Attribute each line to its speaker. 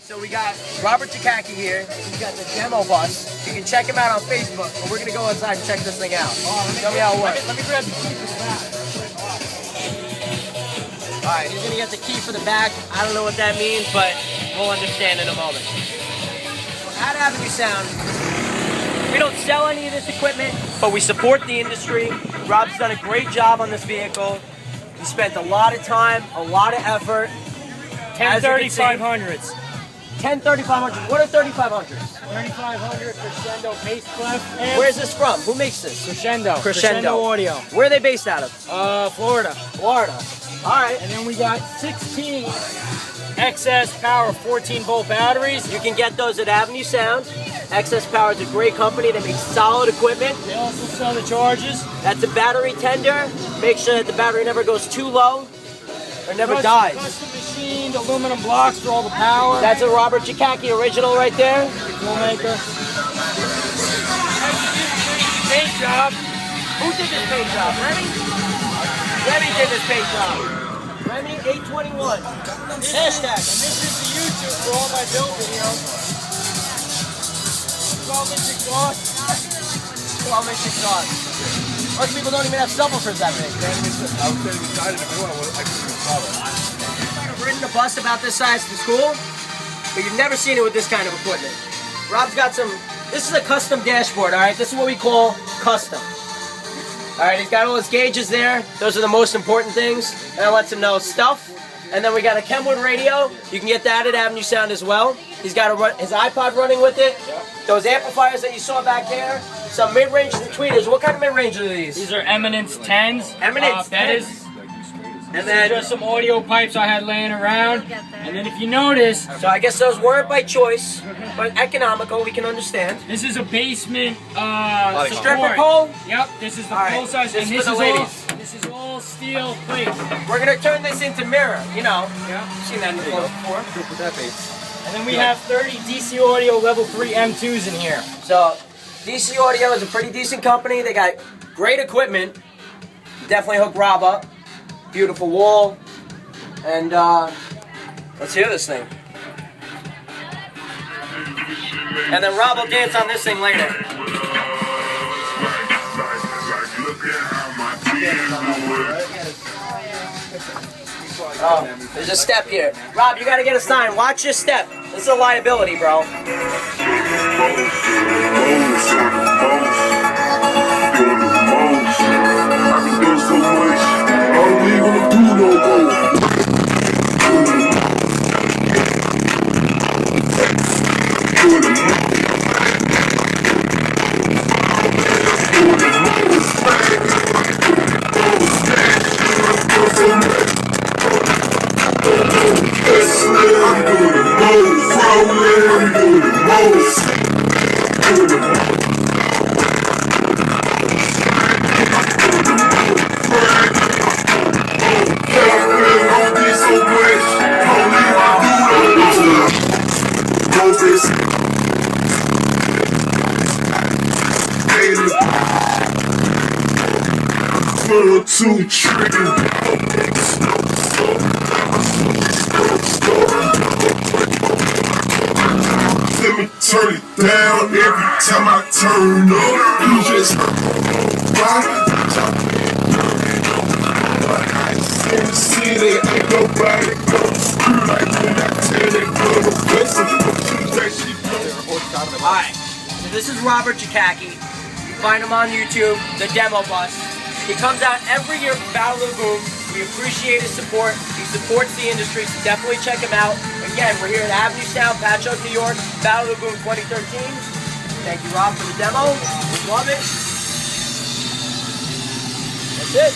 Speaker 1: So we got Robert Jagacki here. We got the DemoBus. You can check him out on Facebook, but we're gonna go inside and check this thing out. Tell me how it works.
Speaker 2: Let me grab the key for the back.
Speaker 1: All right, he's gonna get the key for the back. I don't know what that means, but we'll understand in a moment. At AvenueSound, we don't sell any of this equipment, but we support the industry. Rob's done a great job on this vehicle. He spent a lot of time, a lot of effort.
Speaker 2: 103500s.
Speaker 1: 103500s. What are 3500s?
Speaker 2: 3500 Crescendo bass clef.
Speaker 1: Where's this from? Who makes this?
Speaker 2: Crescendo Audio.
Speaker 1: Where are they based out of?
Speaker 2: Florida.
Speaker 1: Florida. All right.
Speaker 2: And then we got 16 excess power 14-volt batteries.
Speaker 1: You can get those at AvenueSound. Excess Power is a great company. They make solid equipment.
Speaker 2: They also sell the charges.
Speaker 1: That's a battery tender. Make sure that the battery never goes too low or never dies.
Speaker 2: Custom machined aluminum blocks for all the power.
Speaker 1: That's a Robert Jagacki original right there.
Speaker 2: Toolmaker. Paint job.
Speaker 1: Who did this paint job? Remy? Remy did this paint job. Remy 821. Hashtag.
Speaker 2: And this is the YouTube for all my build videos. 12-inch exhaust.
Speaker 1: 12-inch exhaust. Most people don't even have subwoofers that big.
Speaker 3: I was standing beside it. If anyone, I couldn't follow.
Speaker 1: I've ridden a bus about this size to school, but you've never seen it with this kind of equipment. Rob's got some, this is a custom dashboard, all right? This is what we call custom. All right, he's got all his gauges there. Those are the most important things. And it lets him know stuff. And then we got a Kenwood radio. You can get that at AvenueSound as well. He's got his iPod running with it. Those amplifiers that you saw back there. Some mid-range and tweeters. What kind of mid-range are these?
Speaker 2: These are Eminence 10s.
Speaker 1: Eminence
Speaker 2: 10s.
Speaker 1: And then
Speaker 2: just some audio pipes I had laying around. And then if you notice,
Speaker 1: so I guess those weren't by choice, but economical, we can understand.
Speaker 2: This is a basement
Speaker 1: stripper pole?
Speaker 2: Yep, this is the pole size.
Speaker 1: This
Speaker 2: and
Speaker 1: is for the ladies.
Speaker 2: This is all steel plate.
Speaker 1: We're gonna turn this into mirror, you know.
Speaker 2: Yeah.
Speaker 1: Seen that in the clothes before.
Speaker 3: Put that base.
Speaker 2: And then we have 30 DC Audio Level 3 M2s in here.
Speaker 1: So, DC Audio is a pretty decent company. They got great equipment. Definitely hook Rob up. Beautiful wall. And let's hear this thing. And then Rob will dance on this thing later. Oh, there's a step here. Rob, you gotta get a sign. Watch your step. This is a liability, bro.
Speaker 4: Too tricky. Let me turn it down every time I turn up. You just in the city, ain't nobody goes like when I tell that girl the best of
Speaker 1: Alright, so this is Robert Jagacki. You find him on YouTube, the DemoBus. He comes out every year for Battle of the Boom. We appreciate his support. He supports the industry, so definitely check him out. Again, we're here at AvenueSound, Patchogue, New York, Battle of the Boom 2013. Thank you, Rob, for the demo. We love it. That's it.